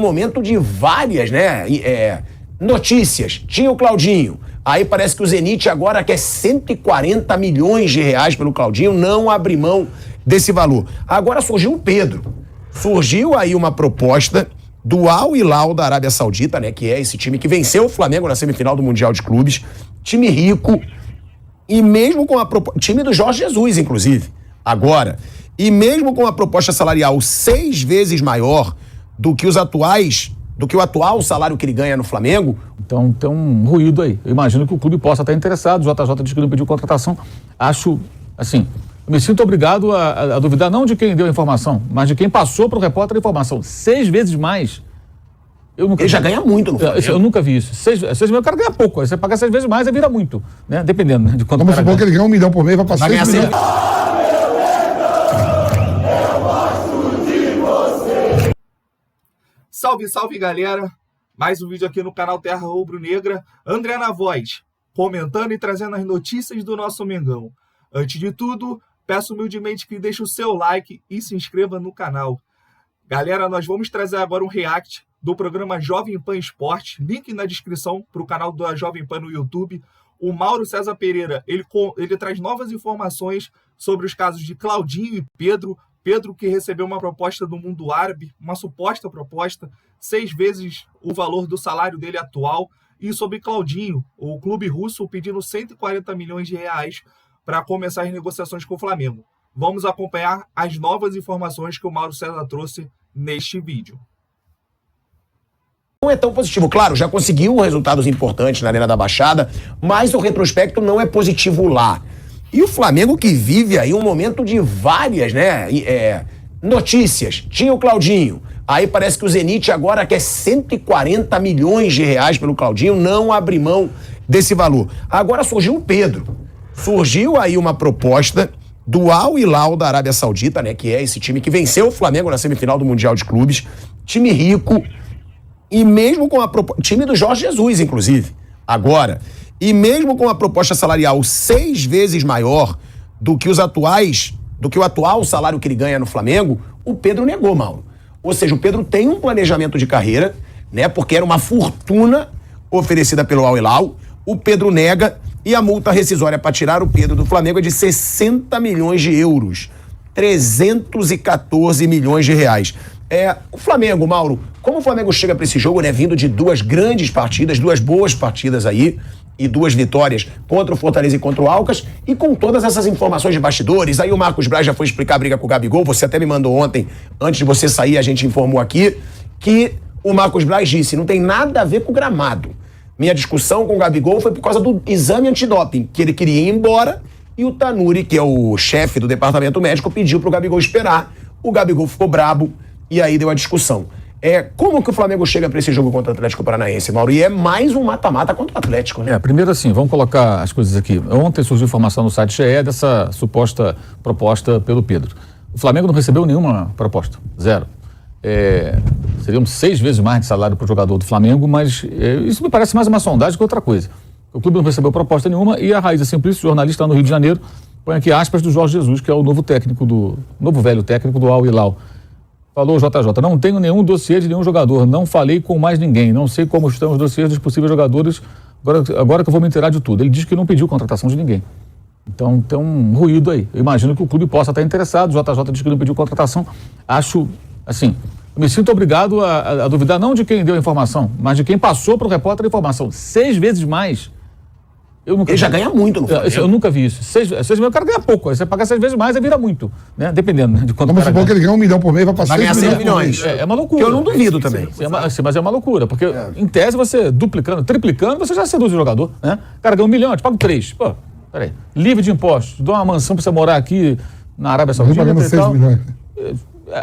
Momento de várias, né, notícias. Tinha o Claudinho. Aí parece que o Zenit agora quer 140 milhões de reais pelo Claudinho, não abre mão desse valor. Agora surgiu o Pedro. Surgiu aí uma proposta do Al Hilal da Arábia Saudita, né, que é esse time que venceu o Flamengo na semifinal do Mundial de Clubes. Time rico. E mesmo com a proposta... Time do Jorge Jesus, inclusive. Agora. E mesmo com a proposta salarial 6 vezes maior do que o atual salário que ele ganha no Flamengo. Então tem um ruído aí. Eu imagino que o clube possa estar interessado. O JJ diz que não pediu contratação. Acho, assim, eu me sinto obrigado a duvidar não de quem deu a informação, mas de quem passou para o repórter a informação. 6 vezes mais. Ele já ganha muito no Flamengo. Eu nunca vi isso. 6 vezes mais, o cara ganha pouco. Aí você paga 6 vezes mais, aí vira muito, né? Dependendo, né, de quanto Vamos supor que ele ganha 1 milhão por mês, vai passar 6 milhões. Salve, salve, galera! Mais um vídeo aqui no canal Terra Rubro-Negra. André na voz, comentando e trazendo as notícias do nosso Mengão. Antes de tudo, peço humildemente que deixe o seu like e se inscreva no canal. Galera, nós vamos trazer agora um react do programa Jovem Pan Esporte. Link na descrição para o canal da Jovem Pan no YouTube. O Mauro César Pereira, ele traz novas informações sobre os casos de Claudinho e Pedro. Pedro que recebeu uma proposta do mundo árabe, uma suposta proposta, 6 vezes o valor do salário dele atual. E sobre Claudinho, o clube russo pedindo 140 milhões de reais para começar as negociações com o Flamengo. Vamos acompanhar as novas informações que o Mauro César trouxe neste vídeo. Não é tão positivo. Claro, já conseguiu resultados importantes na Arena da Baixada, mas o retrospecto não é positivo lá. E o Flamengo que vive aí um momento de várias, né, notícias. Tinha o Claudinho. Aí parece que o Zenit agora quer 140 milhões de reais pelo Claudinho, não abre mão desse valor. Agora surgiu o Pedro. Surgiu aí uma proposta do Al Hilal da Arábia Saudita, né, que é esse time que venceu o Flamengo na semifinal do Mundial de Clubes. Time rico. E mesmo com a proposta... Time do Jorge Jesus, inclusive. Agora... E mesmo com a proposta salarial 6 vezes maior do que o atual salário que ele ganha no Flamengo, o Pedro negou, Mauro. Ou seja, o Pedro tem um planejamento de carreira, né? Porque era uma fortuna oferecida pelo Al Hilal. O Pedro nega e a multa rescisória para tirar o Pedro do Flamengo é de 60 milhões de euros. 314 milhões de reais. O Flamengo, Mauro, como o Flamengo chega para esse jogo, né? Vindo de 2 grandes partidas, 2 boas partidas aí, e 2 vitórias contra o Fortaleza e contra o Alcas, e com todas essas informações de bastidores. Aí o Marcos Braz já foi explicar a briga com o Gabigol, você até me mandou ontem, antes de você sair, a gente informou aqui, que o Marcos Braz disse, não tem nada a ver com o gramado. Minha discussão com o Gabigol foi por causa do exame antidoping, que ele queria ir embora, e o Tanuri, que é o chefe do departamento médico, pediu pro Gabigol esperar. O Gabigol ficou brabo, e aí deu a discussão. Como que o Flamengo chega para esse jogo contra o Atlético Paranaense, Mauro? E é mais um mata-mata contra o Atlético, né? Primeiro assim, vamos colocar as coisas aqui. Ontem surgiu informação no site GE dessa suposta proposta pelo Pedro. O Flamengo não recebeu nenhuma proposta, 0. Seriam 6 vezes mais de salário para o jogador do Flamengo, mas isso me parece mais uma sondagem que outra coisa. O clube não recebeu proposta nenhuma e a Raiz Simplício, jornalista lá no Rio de Janeiro, põe aqui aspas do Jorge Jesus, que é o novo velho técnico do Al Hilal. Falou o JJ, não tenho nenhum dossiê de nenhum jogador, não falei com mais ninguém, não sei como estão os dossiês dos possíveis jogadores, agora que eu vou me inteirar de tudo. Ele diz que não pediu contratação de ninguém. Então tem um ruído aí. Eu imagino que o clube possa estar interessado, o JJ diz que não pediu contratação. Acho, assim, eu me sinto obrigado a duvidar não de quem deu a informação, mas de quem passou para o repórter a informação. 6 vezes mais. Ele já ganha muito no Flamengo. Eu nunca vi isso. 6 vezes, o cara ganha pouco. Aí você paga 6 vezes mais, aí vira muito, né? Dependendo, né, de quanto. Vamos supor que ele ganha 1 milhão por mês, vai passar 6 milhões. É uma loucura. Que eu não duvido também. Mas é uma loucura, porque em tese você duplicando, triplicando, você já seduz o jogador, né? O cara ganha 1 milhão, eu te pago 3. Pô, peraí. Livre de impostos, dou uma mansão pra você morar aqui na Arábia Saudita e 6 milhões.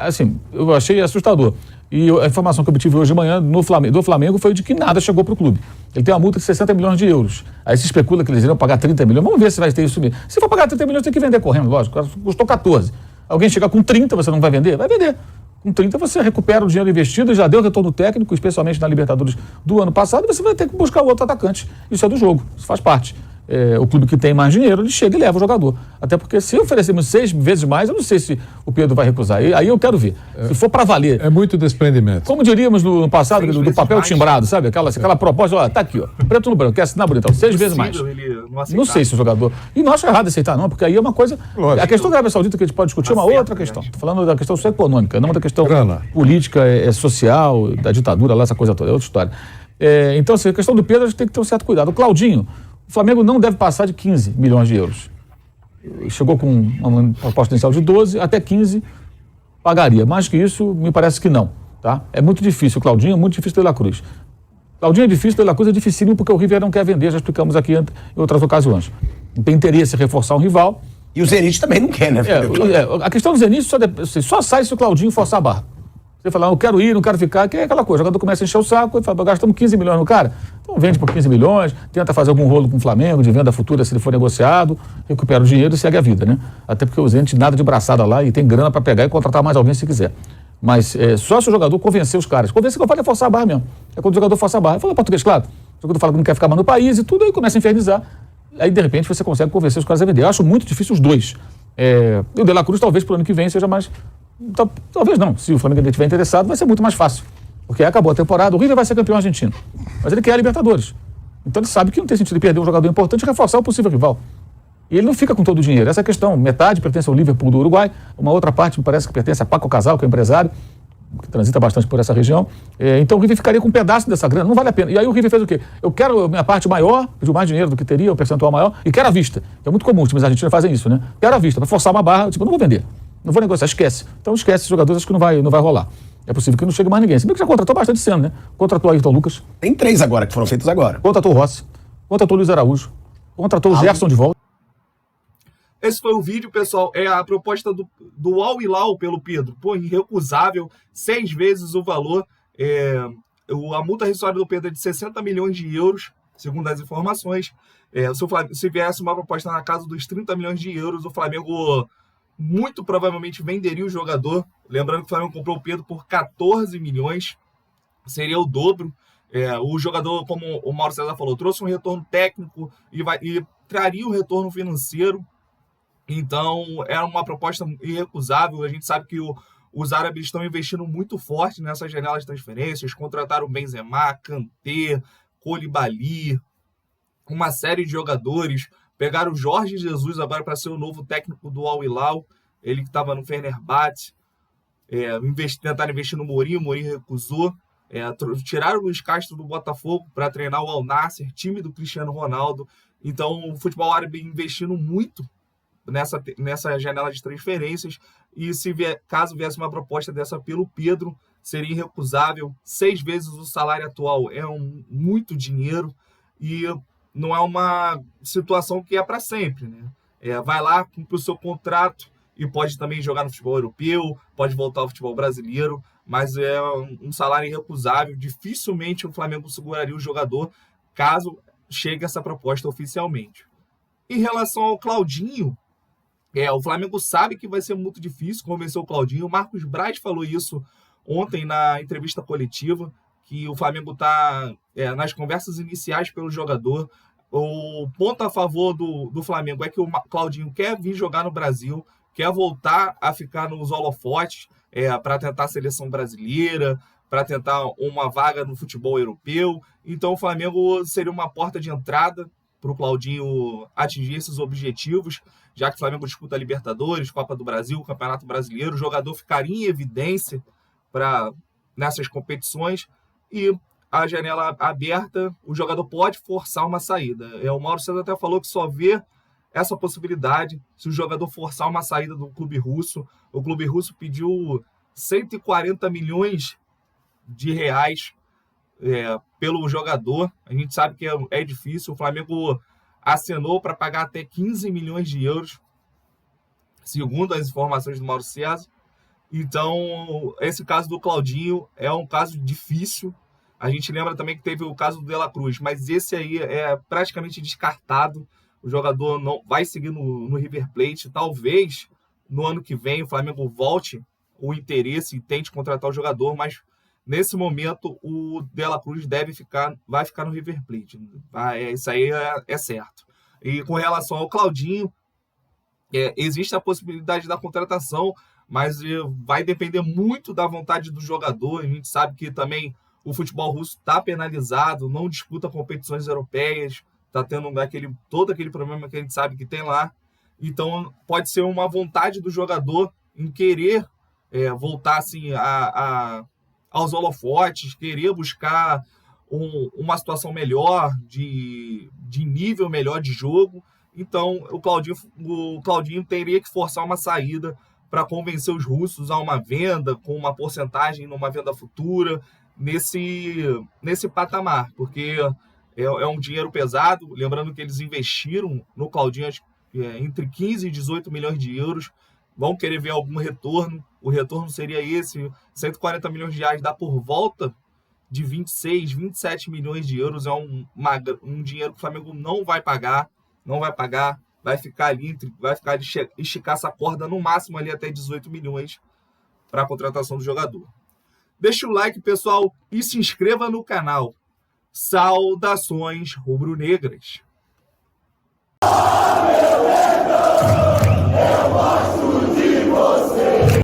Assim, eu achei assustador. E a informação que eu obtive hoje de manhã do Flamengo foi de que nada chegou para o clube. Ele tem uma multa de 60 milhões de euros. Aí se especula que eles iriam pagar 30 milhões. Vamos ver se vai ter isso mesmo. Se for pagar 30 milhões, tem que vender correndo, lógico. Custou 14. Alguém chegar com 30, você não vai vender? Vai vender. Com 30 você recupera o dinheiro investido, já deu retorno técnico, especialmente na Libertadores do ano passado, e você vai ter que buscar o outro atacante. Isso é do jogo, isso faz parte. o clube que tem mais dinheiro, ele chega e leva o jogador. Até porque se oferecermos 6 vezes mais, eu não sei se o Pedro vai recusar. Aí eu quero ver. Se for para valer. É muito desprendimento. Como diríamos no passado, do papel timbrado, sabe? Aquela proposta, ó, tá aqui, ó. Preto no branco, quer assinar bonito. 6 vezes mais. Não sei se o jogador. E não acho errado aceitar, não, porque aí é uma coisa. Lógico. A questão da Arábia Saudita que a gente pode discutir é uma outra questão. Estou falando da questão só econômica, não da questão política, social, da ditadura, lá, essa coisa toda. É outra história. Então, assim, a questão do Pedro, a gente tem que ter um certo cuidado. O Claudinho. O Flamengo não deve passar de 15 milhões de euros. Chegou com uma proposta inicial de 12, até 15 pagaria. Mais que isso, me parece que não. Tá? É muito difícil. O Claudinho é muito difícil do De La Cruz. Claudinho é difícil, do De La Cruz é dificílimo porque o River não quer vender, já explicamos aqui em outras ocasiões. Não tem interesse em reforçar um rival. E o Zenit também não quer, né? A questão do Zenit só sai se o Claudinho forçar a barra. Você fala, eu quero ir, não quero ficar, que é aquela coisa. O jogador começa a encher o saco e fala, gastamos 15 milhões no cara. Então vende por 15 milhões, tenta fazer algum rolo com o Flamengo, de venda futura, se ele for negociado, recupera o dinheiro e segue a vida, né? Até porque o Zenit nada de braçada lá e tem grana para pegar e contratar mais alguém se quiser. Mas só se o jogador convencer os caras. Convencer que eu falo é forçar a barra mesmo. É quando o jogador força a barra. Fala português, claro. O jogador fala que não quer ficar mais no país e tudo, aí começa a infernizar. Aí, de repente, você consegue convencer os caras a vender. Eu acho muito difícil os dois. O De La Cruz, talvez, pro ano que vem, seja mais... Talvez não. Se o Flamengo estiver interessado, vai ser muito mais fácil. Porque acabou a temporada, o River vai ser campeão argentino. Mas ele quer a Libertadores. Então ele sabe que não tem sentido ele perder um jogador importante e reforçar o possível rival. E ele não fica com todo o dinheiro. Essa é a questão. Metade pertence ao Liverpool do Uruguai, uma outra parte me parece que pertence a Paco Casal, que é empresário, que transita bastante por essa região. Então o River ficaria com um pedaço dessa grana, não vale a pena. E aí o River fez o quê? Eu quero a minha parte maior, pediu mais dinheiro do que teria, um percentual maior, e quero à vista. É muito comum, os times argentinos fazem isso, né? Quero à vista, para forçar uma barra, tipo, eu não vou vender. Não vou negociar, esquece. Então esquece esses jogadores, acho que não vai rolar. É possível que não chegue mais ninguém. Se bem que já contratou bastante esse ano, né? Contratou o Ayrton Lucas. Tem 3 agora, que foram feitos agora. Contratou o Rossi. Contratou o Luiz Araújo. Contratou o Gerson de volta. Esse foi o vídeo, pessoal. É a proposta do Al Hilal pelo Pedro. Pô, irrecusável. 6 vezes o valor. A multa rescisória do Pedro é de 60 milhões de euros, segundo as informações. Se viesse uma proposta na casa dos 30 milhões de euros, o Flamengo muito provavelmente venderia o jogador. Lembrando que o Flamengo comprou o Pedro por 14 milhões. Seria o dobro. O jogador, como o Mauro César falou, trouxe um retorno técnico e traria um retorno financeiro. Então, era uma proposta irrecusável. A gente sabe que os árabes estão investindo muito forte nessas janelas de transferências. Contrataram Benzema, Kanté, Koulibaly, uma série de jogadores. Pegaram o Jorge Jesus agora para ser o novo técnico do Al Hilal. Ele que estava no Fenerbahçe. Tentaram investir no Mourinho, o Mourinho recusou. Tiraram o Luiz Castro do Botafogo para treinar o Al Nassr, time do Cristiano Ronaldo. Então, o futebol árabe investindo muito nessa janela de transferências. E caso viesse uma proposta dessa pelo Pedro, seria irrecusável. 6 vezes o salário atual é muito dinheiro e não é uma situação que é para sempre, né? Vai lá, cumpre o seu contrato e pode também jogar no futebol europeu, pode voltar ao futebol brasileiro, mas é um salário irrecusável. Dificilmente o Flamengo seguraria o jogador caso chegue essa proposta oficialmente. Em relação ao Claudinho, o Flamengo sabe que vai ser muito difícil convencer o Claudinho. O Marcos Braz falou isso ontem na entrevista coletiva, que o Flamengo está nas conversas iniciais pelo jogador. O ponto a favor do Flamengo é que o Claudinho quer vir jogar no Brasil, quer voltar a ficar nos holofotes para tentar a seleção brasileira, para tentar uma vaga no futebol europeu. Então o Flamengo seria uma porta de entrada para o Claudinho atingir esses objetivos, já que o Flamengo disputa a Libertadores, Copa do Brasil, Campeonato Brasileiro. O jogador ficaria em evidência nessas competições e a janela aberta, o jogador pode forçar uma saída. O Mauro César até falou que só vê essa possibilidade se o jogador forçar uma saída do clube russo. O clube russo pediu 140 milhões de reais pelo jogador. A gente sabe que é difícil. O Flamengo acenou para pagar até 15 milhões de euros, segundo as informações do Mauro César. Então, esse caso do Claudinho é um caso difícil. A gente lembra também que teve o caso do De La Cruz, mas esse aí é praticamente descartado. O jogador não vai seguir no River Plate. Talvez no ano que vem o Flamengo volte o interesse e tente contratar o jogador, mas nesse momento o De La Cruz vai ficar no River Plate. Isso aí é certo. E com relação ao Claudinho, existe a possibilidade da contratação, mas vai depender muito da vontade do jogador. A gente sabe que também o futebol russo está penalizado, não disputa competições europeias, está tendo todo aquele problema que a gente sabe que tem lá. Então, pode ser uma vontade do jogador em querer voltar assim, aos holofotes, querer buscar uma situação melhor, de nível melhor de jogo. Então, o Claudinho teria que forçar uma saída para convencer os russos a uma venda, com uma porcentagem numa venda futura, nesse patamar, porque é um dinheiro pesado. Lembrando que eles investiram no Claudinho entre 15 e 18 milhões de euros, vão querer ver algum retorno. O retorno seria esse, 140 milhões de reais dá por volta de 26, 27 milhões de euros, é um dinheiro que o Flamengo não vai pagar, vai ficar esticar essa corda no máximo ali até 18 milhões para a contratação do jogador. Deixa o like, pessoal, e se inscreva no canal. Saudações rubro-negras!